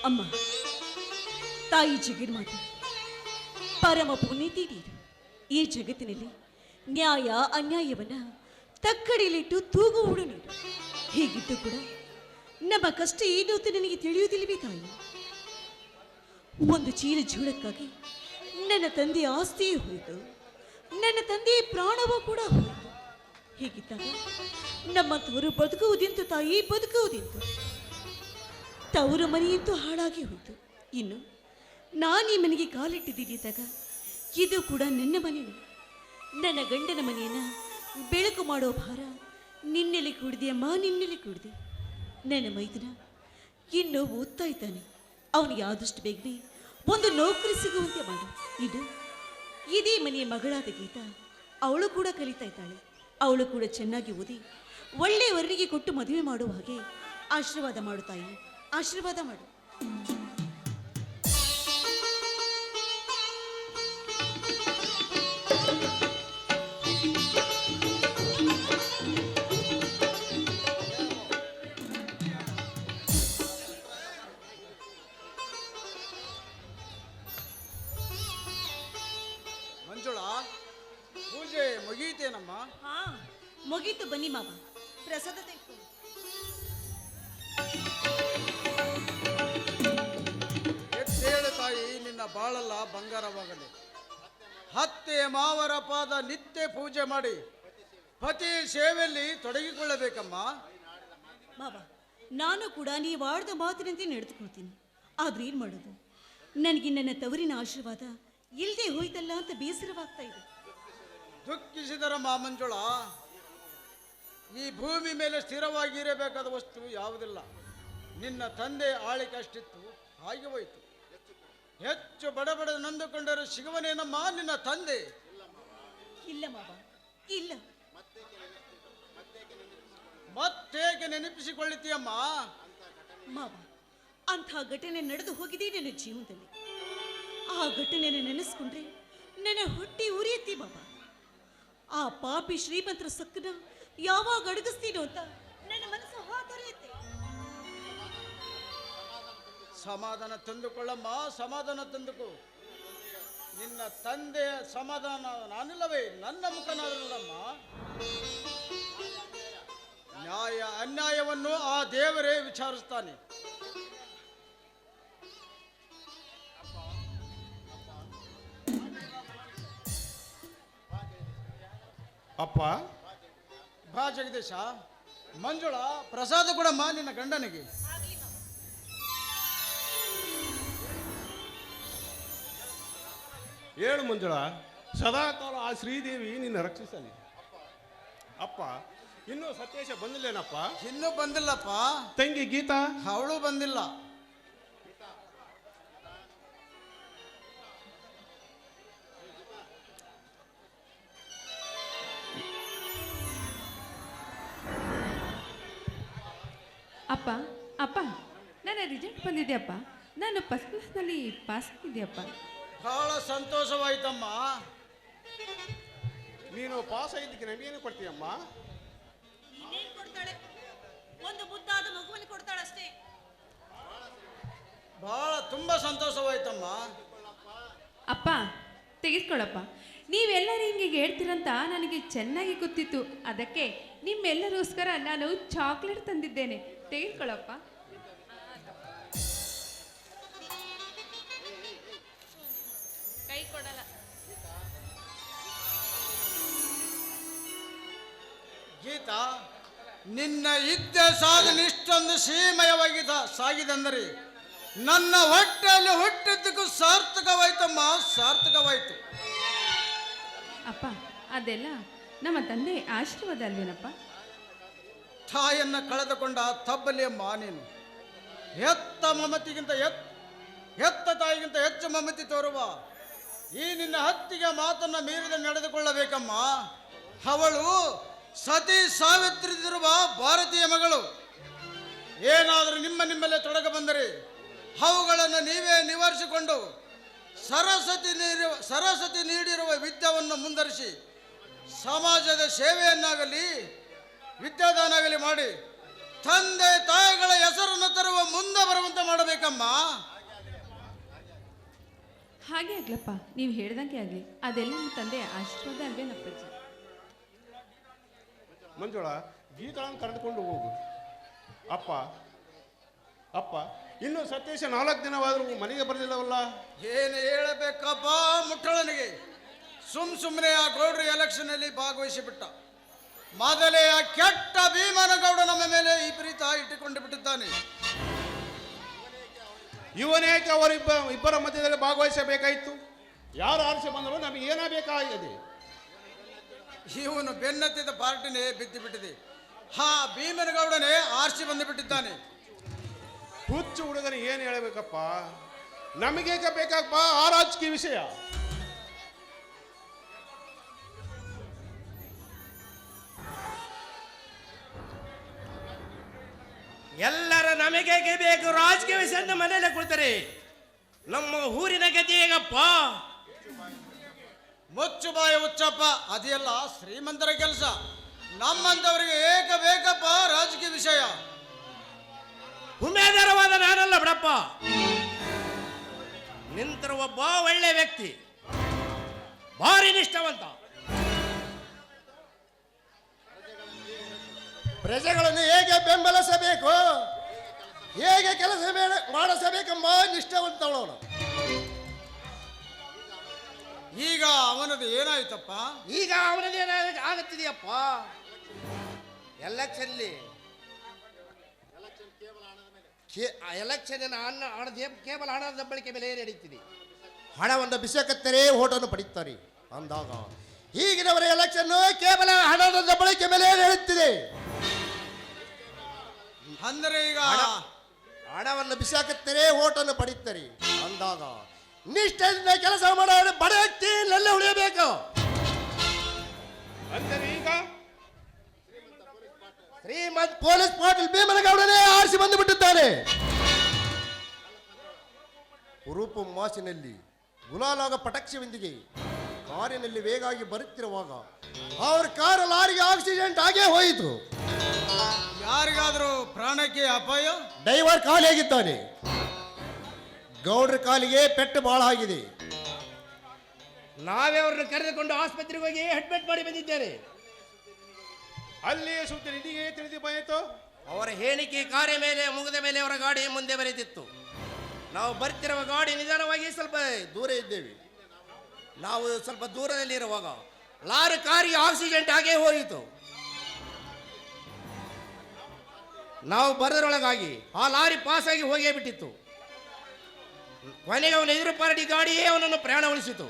ಅಮ್ಮ, ತಾಯಿ ಜಗನ್ಮಾತೆ ಪರಮ ಪುಣ್ಯತಿ ನೀರು. ಈ ಜಗತ್ತಿನಲ್ಲಿ ನ್ಯಾಯ ಅನ್ಯಾಯವನ್ನ ತಕ್ಕಡಿಲಿಟ್ಟು ತೂಗುವುದು ನೀರು. ಹೀಗಿದ್ದು ಕೂಡ ನಮ್ಮ ಕಷ್ಟ ಏನು ಅಂತ ನನಗೆ ತಿಳಿಯುವುದಿಲ್ಲವೇ ತಾಯಿ? ಒಂದು ಚೀಲ ಜೋಳಕ್ಕಾಗಿ ನನ್ನ ತಂದೆ ಆಸ್ತಿಯೇ ಹೋಯಿತು, ನನ್ನ ತಂದೆಯ ಪ್ರಾಣವೂ ಕೂಡ ಹೋಯಿತು. ಹೀಗಿದ್ದಾಗ ನಮ್ಮಂಥವರು ಬದುಕುವುದೆಂತು ತಾಯಿ, ಬದುಕುವುದೆಂತು? ತವರು ಮನೆಯಂತೂ ಹಾಳಾಗಿ ಹೋಯಿತು. ಇನ್ನು ನಾನು ಈ ಮನೆಗೆ ಕಾಲಿಟ್ಟಿದ್ದಾಗ ಇದು ಕೂಡ ನನ್ನ ಮನೆಯೇ. ನನ್ನ ಗಂಡನ ಮನೆಯನ್ನ ಬೆಳಕು ಮಾಡೋ ಭಾರ ನಿನ್ನೆಲೆ ಕೂಡಿದೆ ಅಮ್ಮ, ನಿನ್ನೆಲೆ ಕೂಡಿದೆ. ನನ್ನ ಮೈದನ ಇನ್ನು ಓದ್ತಾ ಇದ್ದಾನೆ. ಅವನಿಗೆ ಆದಷ್ಟು ಬೇಗನೆ ಒಂದು ನೌಕರಿ ಸಿಗುವಂತೆ ಮಾಡು. ಇದು ಇದೇ ಮನೆಯ ಮಗಳಾದ ಗೀತಾ, ಅವಳು ಕೂಡ ಕಲಿತಾ ಇದ್ದಾಳೆ. ಅವಳು ಕೂಡ ಚೆನ್ನಾಗಿ ಓದಿ ಒಳ್ಳೆಯವರಿಗೆ ಕೊಟ್ಟು ಮದುವೆ ಮಾಡುವ ಹಾಗೆ ಆಶೀರ್ವಾದ ಮಾಡು ತಾಯಿ, ಆಶೀರ್ವಾದ ಮಾಡು. ಮಂಜುಳಾ, ಪೂಜೆ ಮುಗಿಯಿತೇನಮ್ಮ? ಹಾ, ಮುಗೀತು. ಬನ್ನಿ ಮಾವ, ಪ್ರಸಾದ ತೆಗೆದುಕೊಳ್ಳಿ. ಎದ್ದೇಳು ತಾಯಿ, ನಿನ್ನ ಬಾಳಲ್ಲ ಬಂಗಾರವಾಗಲಿ. ಹತ್ತೆ ಮಾವರ ಪಾದ ನಿತ್ಯ ಪೂಜೆ ಮಾಡಿ ಪತಿ ಸೇವೆಯಲ್ಲಿ ತೊಡಗಿಕೊಳ್ಳಬೇಕಮ್ಮ. ಮಾವ, ನಾನು ಕೂಡ ನೀವು ಆಡಿದ ಮಾತಿನಂತೆ ನಡೆದುಕೊಳ್ತೀನಿ. ಆದ್ರೆ ಏನು ಮಾಡೋದು, ನನಗೆ ನನ್ನ ತವರಿನ ಆಶೀರ್ವಾದ ಇಲ್ಲದೆ ಹೋಯ್ತಲ್ಲ ಅಂತ ಬೇಸರವಾಗ್ತಾ ಇದೆ. ದುಃಖಿಸಿದರಮ್ಮ ಮಂಜುಳಾ, ಈ ಭೂಮಿ ಮೇಲೆ ಸ್ಥಿರವಾಗಿರಬೇಕಾದ ವಸ್ತು ಯಾವುದಿಲ್ಲ. ನಿನ್ನ ತಂದೆ ಆಳಿಕೆ ಅಷ್ಟಿತ್ತು, ಹಾಗೆ ಹೋಯಿತು. ಹೆಚ್ಚು ಬಡಬಡ ನೊಂದುಕೊಂಡರೂ ಸಿಗುವನೇನಮ್ಮ ನಿನ್ನ ತಂದೆ? ಇಲ್ಲ ಮಾವ, ಇಲ್ಲ. ಮತ್ತೇಕೆ ನೆನಪಿಸಿಕೊಳ್ಳುತ್ತೀಯಮ್ಮ? ಮಾವ, ಅಂಥ ಘಟನೆ ನಡೆದು ಹೋಗಿದೆ ನನ್ನ ಜೀವನದಲ್ಲಿ. ಆ ಘಟನೆಯನ್ನು ನೆನೆಸ್ಕೊಂಡ್ರೆ ನನ್ನ ಹೊಟ್ಟೆ ಉರಿಯುತ್ತೆ ಮಾವ. ಆ ಪಾಪಿ ಶ್ರೀಮಂತರ ಸಕ್ಕನ ಯಾವಾಗ ಅಡಗಿಸ್ತೀನೋ ಅಂತ ನನ್ನ ಮನಸ್ಸು ಹಾತೊರೆಯುತ್ತೆ. ಸಮಾಧಾನ ತಂದುಕೊಳ್ಳಮ್ಮ, ಸಮಾಧಾನ ತಂದುಕೋ. ನಿನ್ನ ತಂದೆಯ ಸಮಾಧಾನ ನಾನಿಲ್ಲವೇ? ನನ್ನ ಮುಖನಾದ ನೋಡಮ್ಮ. ನ್ಯಾಯ ಅನ್ಯಾಯವನ್ನು ಆ ದೇವರೇ ವಿಚಾರಿಸ್ತಾನೆ. ಅಪ್ಪ, ಬಾ ಜಗದೀಶ. ಮಂಜುಳಾ, ಪ್ರಸಾದ ಕೊಡಮ್ಮ ನಿನ್ನ ಗಂಡನಿಗೆ. ಹೇಳು ಮಂಜುಳ, ಸದಾಕಾಲ ಆ ಶ್ರೀದೇವಿ ನಿನ್ನ ರಕ್ಷಿಸಲಿ. ಅಪ್ಪ, ಇನ್ನೂ ಸತ್ಯೇಶ ಬಂದಿಲ್ಲೇನಪ್ಪ? ಇನ್ನೂ ಬಂದಿಲ್ಲಪ್ಪ. ತಂಗಿ ಗೀತಾ, ಅವಳು ಬಂದಿಲ್ಲ. ಅಪ್ಪ ಅಪ್ಪ, ನನ್ನ ರಿಸಲ್ಟ್ ಬಂದಿದೆಯಪ್ಪ. ನಾನು ಫಸ್ಟ್ ಕ್ಲಾಸ್ನಲ್ಲಿ ಪಾಸ್ ಆಗಿದೆಯಪ್ಪ. ಬಹಳ ಸಂತೋಷವಾಯ್ತಮ್ಮ. ನೀನು ಪಾಸ್ ಆಗಿದ್ದಕ್ಕೆ ನಮಗೇನು ಕೊಡ್ತೀಯಮ್ಮ? ಇನ್ನೇನು ಕೊಡ್ತಾಳೆ? ಒಂದು ಮುದ್ದಾದ ಮಗುವನ್ನು ಕೊಡ್ತಾಳಷ್ಟೇ. ಬಹಳ ತುಂಬಾ ಸಂತೋಷವಾಯ್ತಮ್ಮ. ಅಪ್ಪ, ತೆಗೆದುಕೊಳ್ಳಪ್ಪ. ನೀವೆಲ್ಲರೂ ಹಿಂಗೆ ಹೇಳ್ತೀರಂತ ನನಗೆ ಚೆನ್ನಾಗಿ ಗೊತ್ತಿತ್ತು. ಅದಕ್ಕೆ ನಿಮ್ಮೆಲ್ಲರಿಗೋಸ್ಕರ ನಾನು ಚಾಕ್ಲೇಟ್ ತಂದಿದ್ದೇನೆ. ತೆಗೆದುಕೊಳ್ಳಪ್ಪ. ಕೈ ಕೊಡಲ್ಲ. ಗೀತಾ, ನಿನ್ನ ಇದ್ದ ಸಾಧನೆ ಇಷ್ಟೊಂದು ಸಾಗಿದಂದರೆ ನನ್ನ ಹೊಟ್ಟೆಯಲ್ಲಿ ಹುಟ್ಟಿದ್ದಕ್ಕೂ ಸಾರ್ಥಕವಾಯ್ತಮ್ಮ, ಸಾರ್ಥಕವಾಯ್ತು. ಅಪ್ಪ, ಅದೆಲ್ಲ ನಮ್ಮ ತಂದೆ ಆಶೀರ್ವಾದ ಅಲ್ವೇನಪ್ಪ? ತಾಯಿಯನ್ನು ಕಳೆದುಕೊಂಡ ತಬ್ಬಲಿಯಮ್ಮ ನೀನು. ಹೆತ್ತ ಮಮತಿಗಿಂತ ಹೆತ್ತ ತಾಯಿಗಿಂತ ಹೆಚ್ಚು ಮಮತಿ ತೋರುವ ಈ ನಿನ್ನ ಹತ್ತಿಗೆ ಮಾತನ್ನು ಮೀರಿದ ನಡೆದುಕೊಳ್ಳಬೇಕಮ್ಮ. ಅವಳು ಸತಿ ಸಾವಿತ್ರಿದಿರುವ ಭಾರತೀಯ ಮಗಳು. ಏನಾದರೂ ನಿಮ್ಮಲ್ಲೇ ತೊಡಗ ಬಂದರೆ ಅವುಗಳನ್ನು ನೀವೇ ನಿವಾರಿಸಿಕೊಂಡು ಸರಸ್ವತಿ ನೀಡಿರುವ ವಿದ್ಯೆಯನ್ನು ಮುಂದರಿಸಿ ಸಮಾಜದ ಸೇವೆಯನ್ನಾಗಲಿ ವಿದ್ಯಾದಾನಾಗಲಿ ಮಾಡಿ ತಂದೆ ತಾಯಿಗಳ ಹೆಸರನ್ನು ತರುವ ಮುಂದೆ ಬರುವಂತೆ ಮಾಡಬೇಕಮ್ಮ. ಹಾಗೆ ಆಗ್ಲಪ್ಪ, ನೀವು ಹೇಳ್ದಂಗೆ ಆಗಲಿ. ಅದೆಲ್ಲ ನಿಮ್ಮ ತಂದೆ ಆಶೀರ್ವಾದ ಅಲ್ವೇನಪ್ಪಾಜಿ? ಮಂಜುಳ, ಗೀತಾಳನ್ನು ಕರೆದುಕೊಂಡು ಹೋಗು. ಅಪ್ಪ ಅಪ್ಪ, ಇನ್ನು ಸತೀಶ 4 ದಿನವಾದರೂ ಮನೆಗೆ ಬರಲಿಲ್ಲವಲ್ಲ? ಏನು ಹೇಳಬೇಕಪ್ಪ ಮುಟ್ಟಳನಿಗೆ? ಸುಮ್ಮನೆ ಆ ಗೌಡ್ರ ಎಲೆಕ್ಷನ್ ಅಲ್ಲಿ ಭಾಗವಹಿಸಿ ಬಿಟ್ಟ. ಮೊದಲೇ ಆ ಕೆಟ್ಟ ಭೀಮನಗೌಡ ನಮ್ಮ ಮೇಲೆ ಈ ಪ್ರೀತ ಇಟ್ಟುಕೊಂಡು ಬಿಟ್ಟಿದ್ದಾನೆ. ಇವನೇಕೆ ಇಬ್ಬರ ಮಧ್ಯದಲ್ಲಿ ಭಾಗವಹಿಸಬೇಕಾಯಿತು? ಯಾರು ಆರಿಸಿ ಬಂದರೂ ನಮಗೆ ಏನಾಗಬೇಕಾಗಿದೆ? ಇವನು ಬೆನ್ನತ್ತಿದ ಪಾರ್ಟಿನೇ ಬಿದ್ದು ಬಿಟ್ಟಿದೆ. ಹಾ, ಭೀಮನಗೌಡನೇ ಆರಿಸಿ ಬಂದು ಬಿಟ್ಟಿದ್ದಾನೆ. ಹುಚ್ಚು ಹುಡುಗನಿಗೆ ಏನು ಹೇಳಬೇಕಪ್ಪ? ನಮಗೇಕೆ ಬೇಕಪ್ಪ ಆ ರಾಜಕೀಯ ವಿಷಯ? ಎಲ್ಲರ ನಮಗೆ ಬೇಕು ರಾಜಕೀಯ ವಿಷಯ ಅಂತ ಮನೆಯಲ್ಲೇ ಕೊಡ್ತಾರೆ. ನಮ್ಮ ಊರಿನ ಗತಿ ಹೇಗಪ್ಪ? ಮುಚ್ಚು ಬಾಯ ಹುಚ್ಚಪ್ಪ, ಅದೆಲ್ಲ ಶ್ರೀಮಂತರ ಕೆಲಸ. ನಮ್ಮಂತವರಿಗೆ ಏಕ ಬೇಕಪ್ಪ ರಾಜಕೀಯ ವಿಷಯ. ಉಮೇದರವಾದ ನಾನಲ್ಲ ಬಿಡಪ್ಪ. ನಿಂತರ ಒಬ್ಬ ಒಳ್ಳೆ ವ್ಯಕ್ತಿ, ಭಾರಿ ನಿಷ್ಠಾವಂತ. ಪ್ರಜೆಗಳನ್ನು ಹೇಗೆ ಬೆಂಬಲಿಸಬೇಕು, ಹೇಗೆ ಕೆಲಸ ಮಾಡಿಸಬೇಕೆಂಬ ನಿಷ್ಠಾವಂತವನು. ಈಗ ಅವನದು ಏನಾಯ್ತಪ್ಪ? ಈಗ ಅವನದೇನ ಆಗುತ್ತಿದೆಯಪ್ಪ? ಎಲೆಕ್ಷನ್ಲಿ ಎಲೆಕ್ಷನ್ ಕೇವಲ ಹಣದ ಬಳಕೆ ಮೇಲೆ ನಡೀತಿದೆ. ಹಣವನ್ನು ಬಿಸಕತ್ತರೆ ಓಟನ್ನು ಪಡೆಯುತ್ತಾರೆ ಅಂದಾಗ ಈಗಿನವರ ಎಲೆಕ್ಷನ್ ಕೇವಲ ಹಣದ ಬಳಕೆ ಮೇಲೆ ನಡೆಯುತ್ತಿದೆ. ಅಂದ್ರೆ ಈಗ ಹಣವನ್ನು ಬಿಸಾಕತ್ತರೆ ಓಟನ್ನು ಪಡೆಯುತ್ತಾರೆ ಅಂದಾಗ ನಿಷ್ಠೆಯಿಂದ ಕೆಲಸ ಮಾಡೋ ಬಡ ವ್ಯಕ್ತಿ ನೆಲ್ಲ ಉಳಿಯಬೇಕು. ಅಂದರೆ ಈಗ ಶ್ರೀಮಂತ್ ಪೊಲೀಸ್ ಪಾಟೀಲ್ ಭೀಮನಗೌಡನೇ ಆರಿಸಿ ಬಂದು ಬಿಟ್ಟಿದ್ದಾನೆ. ಉರುಪು ಮಾಸಿನಲ್ಲಿ ಗುಲಾಲಾಗ ಪಟಾಕ್ಷಿಯೊಂದಿಗೆ ಕಾರಿನಲ್ಲಿ ವೇಗಾಗಿ ಬರುತ್ತಿರುವಾಗ ಅವ್ರ ಕಾರು ಲಾರಿಗೆ ಆಕ್ಸಿಡೆಂಟ್ ಆಗೇ ಹೋಯಿತು. ಯಾರಿಗಾದ್ರೂ ಪ್ರಾಣಕ್ಕೆ ಅಪಾಯ? ಡ್ರೈವರ್ ಖಾಲಿಯಾಗಿದ್ದಾನೆ. ಗೌಡ್ರ ಕಾಲಿಗೆ ಪೆಟ್ಟು ಬಹಳ ಆಗಿದೆ. ನಾವೇ ಅವ್ರನ್ನ ಕರೆದುಕೊಂಡು ಆಸ್ಪತ್ರೆಗೆ ಹೋಗಿ ಅಡ್ಮಿಟ್ ಮಾಡಿ ಬಂದಿದ್ದೇನೆ. ಅಲ್ಲಿ ಸುದ್ದಿ ನಿಧಿಗೆ ತಿಳಿದು ಬಂದಿತು. ಅವರ ಹೇಳಿಕೆ ಕಾರ್ಯ ಮೇಲೆ ಮುಗಿದ ಮೇಲೆ ಅವರ ಗಾಡಿ ಮುಂದೆ ಬರೆದಿತ್ತು. ನಾವು ಬರ್ತಿರುವ ಗಾಡಿ ನಿಧಾನವಾಗಿ ಸ್ವಲ್ಪ ದೂರ ಇದ್ದೇವೆ. ನಾವು ಸ್ವಲ್ಪ ದೂರದಲ್ಲಿರುವಾಗ ಲಾರಿ ಕಾರಿಗೆ ಆಕ್ಸಿಡೆಂಟ್ ಆಗೇ ಹೋಯಿತು. ನಾವು ಬರೋದ್ರೊಳಗಾಗಿ ಆ ಲಾರಿ ಪಾಸ್ ಆಗಿ ಹೋಗೇ ಬಿಟ್ಟಿತ್ತು. ಕೊನೆಗೆ ಅವನ ಎದುರು ಪಾರ್ಟಿ ಗಾಡಿಯೇ ಅವನನ್ನು ಪ್ರಯಾಣ ಉಳಿಸಿತು.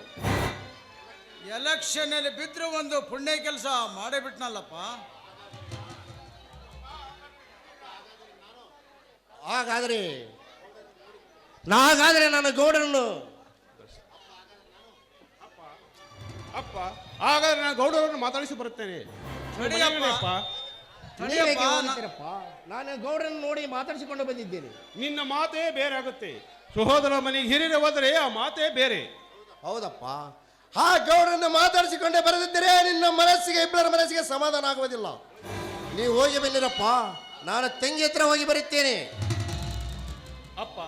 ಎಲೆಕ್ಷನ್ ಅಲ್ಲಿ ಬಿದ್ರು ಒಂದು ಪುಣ್ಯ ಕೆಲಸ ಮಾಡೇ ಬಿಟ್ನಲ್ಲಪ್ಪ. ಹಾಗಾದ್ರೆ ನಾನು ಗೌಡರನ್ನು ಅಪ್ಪ, ಹಾಗಾದ್ರೆ ನಾನು ಗೌಡರನ್ನು ಮಾತಾಡಿಸಿ ಬರುತ್ತೇನೆ. ನಡಿಯಪ್ಪ. ನೀವೇಕೆ ಹೋಗುತ್ತೀರಪ್ಪ? ನಾನು ಗೌಡರನ್ನು ನೋಡಿ ಮಾತಾಡಿಸಿಕೊಂಡು ಬಂದಿದ್ದೇನೆ. ನಿನ್ನ ಮಾತೇ ಬೇರೆ ಆಗುತ್ತೆ. ಸಹೋದರ ಮನೆಗೆ ಹಿರಿಯರು ಹೋದರೆ ಆ ಮಾತೇ ಬೇರೆ. ಹೌದಪ್ಪ, ಆ ಗೌಡರನ್ನು ಮಾತಾಡಿಸಿಕೊಂಡೇ ಬರೆದಿದ್ದರೆ ನಿನ್ನ ಮನಸ್ಸಿಗೆ ಇಬ್ಬರ ಮನಸ್ಸಿಗೆ ಸಮಾಧಾನ ಆಗುವುದಿಲ್ಲ. ನೀವು ಹೋಗಿ ಬನ್ನಿರಪ್ಪ, ನಾನು ತಂಗಿ ಹತ್ರ ಹೋಗಿ ಬರುತ್ತೇನೆ. ಅಪ್ಪ,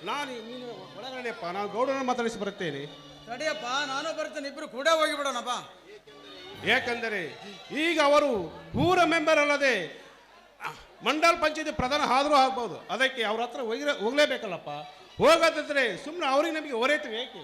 ನೀನು ಒಳಗಡೆಯಪ್ಪ, ನಾನು ಗೌಡರನ್ನು ಮಾತಾಡಿಸಿ ಬರುತ್ತೇನೆ. ನಡಿಯಪ್ಪ, ನಾನು ಬರ್ತೇನೆ, ಇಬ್ರು ಕೂಡ ಹೋಗಿ ಬಿಡೋಣಪ್ಪ. ಏಕೆಂದರೆ ಈಗ ಅವರು ಊರ ಮೆಂಬರ್ ಅಲ್ಲದೆ ಮಂಡಲ ಪಂಚಾಯತಿ ಪ್ರಧಾನ ಆದರೂ ಆಗ್ಬೋದು. ಅದಕ್ಕೆ ಅವ್ರ ಹತ್ರ ಹೋಗಲೇಬೇಕಲ್ಲಪ್ಪ. ಹೋಗೋದಿದ್ರೆ ಸುಮ್ಮನೆ ಅವ್ರಿಗೆ ನಮಗೆ ಹೊರೆಯುತ್ತವೆ ಏಕೆ?